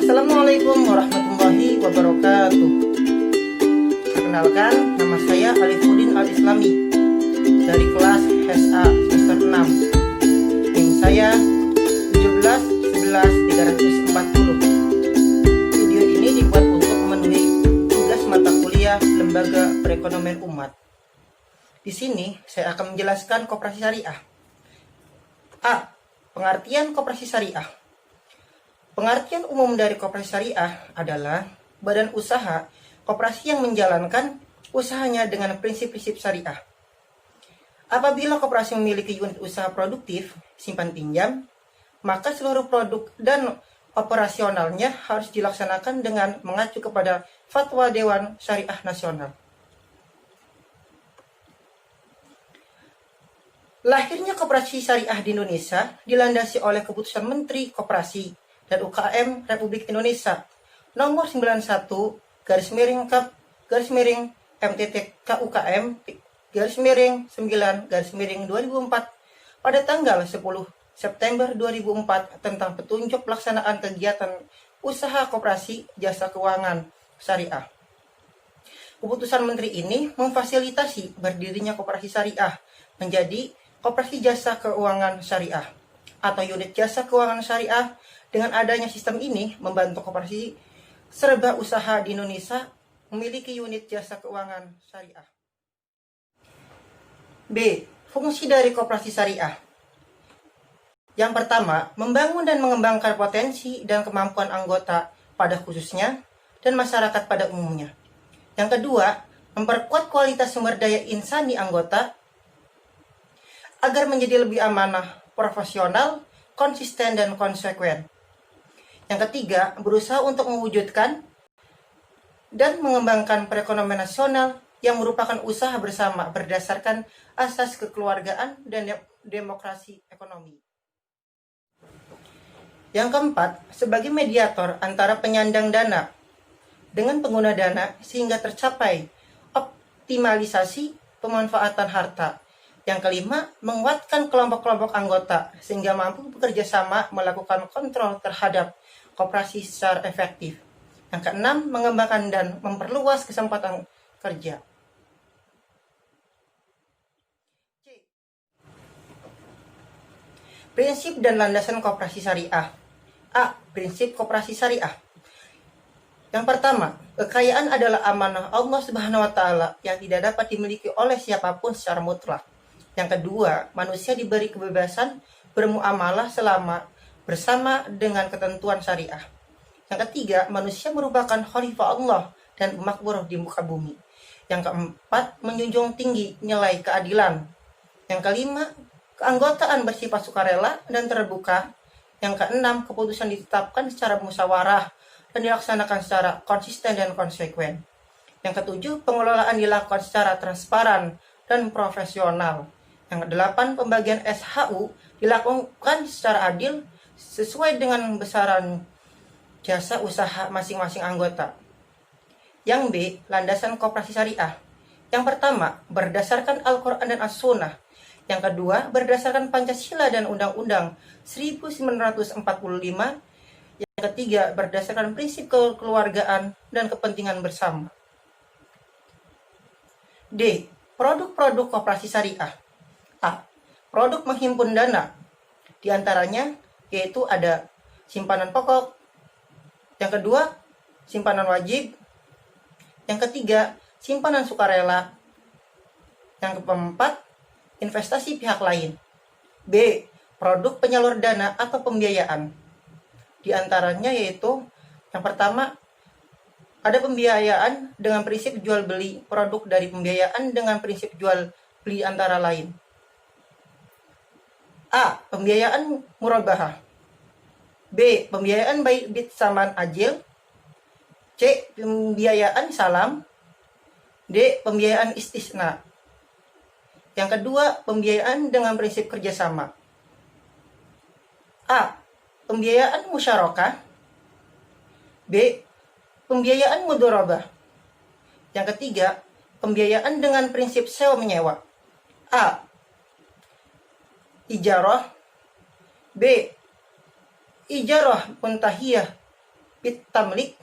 Assalamualaikum warahmatullahi wabarakatuh. Perkenalkan, nama saya Alifuddin Al-Islami dari kelas SA semester 6. NIM saya 1711340. Video ini dibuat untuk memenuhi tugas mata kuliah Lembaga Perekonomian Umat. Di sini saya akan menjelaskan koperasi syariah. A. Pengertian koperasi syariah. Pengertian umum dari koperasi syariah adalah badan usaha koperasi yang menjalankan usahanya dengan prinsip-prinsip syariah. Apabila koperasi memiliki unit usaha produktif, simpan pinjam, maka seluruh produk dan operasionalnya harus dilaksanakan dengan mengacu kepada Fatwa Dewan Syariah Nasional. Lahirnya koperasi syariah di Indonesia dilandasi oleh keputusan Menteri Koperasi dan UKM Republik Indonesia nomor 91 /MTT KUKM /9 2004 pada tanggal 10 September 2004 tentang petunjuk pelaksanaan kegiatan usaha koperasi jasa keuangan syariah. Keputusan Menteri ini memfasilitasi berdirinya koperasi syariah menjadi koperasi jasa keuangan syariah atau unit jasa keuangan syariah. Dengan adanya sistem ini membantu koperasi serba usaha di Indonesia memiliki unit jasa keuangan syariah. B. Fungsi dari koperasi syariah. Yang pertama, membangun dan mengembangkan potensi dan kemampuan anggota pada khususnya dan masyarakat pada umumnya. Yang kedua, memperkuat kualitas sumber daya insani anggota agar menjadi lebih amanah, profesional, konsisten, dan konsekuen. Yang ketiga, berusaha untuk mewujudkan dan mengembangkan perekonomian nasional yang merupakan usaha bersama berdasarkan asas kekeluargaan dan demokrasi ekonomi. Yang keempat, sebagai mediator antara penyandang dana dengan pengguna dana sehingga tercapai optimalisasi pemanfaatan harta. Yang kelima, menguatkan kelompok-kelompok anggota sehingga mampu bekerja sama melakukan kontrol terhadap koperasi secara efektif. Yang keenam, mengembangkan dan memperluas kesempatan kerja. C. Prinsip dan landasan koperasi syariah. A. Prinsip koperasi syariah. Yang pertama, kekayaan adalah amanah Allah Subhanahu wa taala yang tidak dapat dimiliki oleh siapapun secara mutlak. Yang kedua, manusia diberi kebebasan bermuamalah selama bersama dengan ketentuan syariah. Yang ketiga, manusia merupakan khalifah Allah dan pemakmur di muka bumi. Yang keempat, menjunjung tinggi nilai keadilan. Yang kelima, keanggotaan bersifat sukarela dan terbuka. Yang keenam, keputusan ditetapkan secara musyawarah dan dilaksanakan secara konsisten dan konsekuen. Yang ketujuh, pengelolaan dilakukan secara transparan dan profesional. Yang kedelapan, pembagian SHU dilakukan secara adil sesuai dengan besaran jasa usaha masing-masing anggota. Yang B. Landasan koperasi syariah. Yang pertama, berdasarkan Al-Quran dan As-Sunnah. Yang kedua, berdasarkan Pancasila dan Undang-Undang 1945. Yang ketiga, berdasarkan prinsip kekeluargaan dan kepentingan bersama. D. Produk-produk koperasi syariah. A. Produk menghimpun dana. Di antaranya yaitu ada simpanan pokok. Yang kedua, simpanan wajib. Yang ketiga, simpanan sukarela. Yang keempat, investasi pihak lain. B. Produk penyalur dana atau pembiayaan. Di antaranya yaitu yang pertama, ada pembiayaan dengan prinsip jual beli, produk dari pembiayaan dengan prinsip jual beli antara lain. A. Pembiayaan murabahah. B. Pembiayaan by bid saman ajil. C. Pembiayaan salam. D. Pembiayaan istisna. Yang kedua, pembiayaan dengan prinsip kerjasama. A. Pembiayaan musyarakah. B. Pembiayaan mudharabah. Yang ketiga, pembiayaan dengan prinsip sewa menyewa. A. Ijarah. B. Ijarah muntahiyah bit tamlik.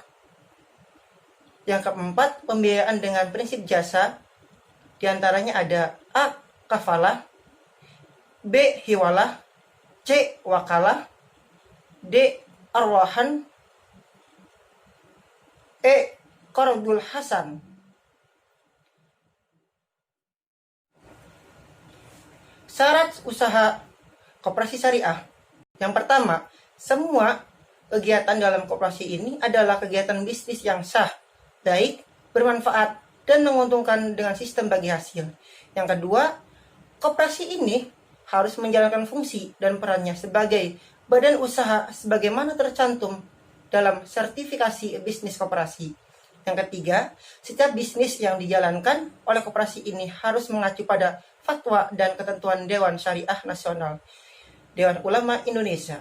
Yang keempat, pembiayaan dengan prinsip jasa. Di antaranya ada A. Kafalah, B. Hiwalah, C. Wakalah, D. Arwahan, E. Qardul Hasan. Syarat usaha koperasi syariah. Yang pertama, semua kegiatan dalam koperasi ini adalah kegiatan bisnis yang sah, baik, bermanfaat, dan menguntungkan dengan sistem bagi hasil. Yang kedua, koperasi ini harus menjalankan fungsi dan perannya sebagai badan usaha sebagaimana tercantum dalam sertifikasi bisnis koperasi. Yang ketiga, setiap bisnis yang dijalankan oleh koperasi ini harus mengacu pada fatwa dan ketentuan Dewan Syariah Nasional, Dewan Ulama Indonesia.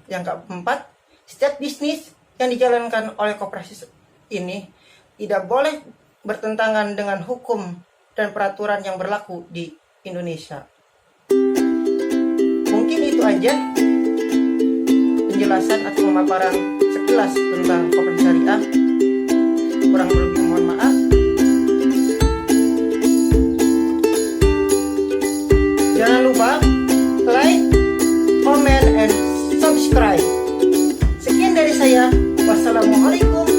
Yang keempat, setiap bisnis yang dijalankan oleh koperasi ini tidak boleh bertentangan dengan hukum dan peraturan yang berlaku di Indonesia. Mungkin itu aja penjelasan atau pemaparan sekilas tentang koperasi syariah. Kurang lebih mohon maaf. Jangan lupa like, comment, and subscribe. Sekian dari saya. Wassalamualaikum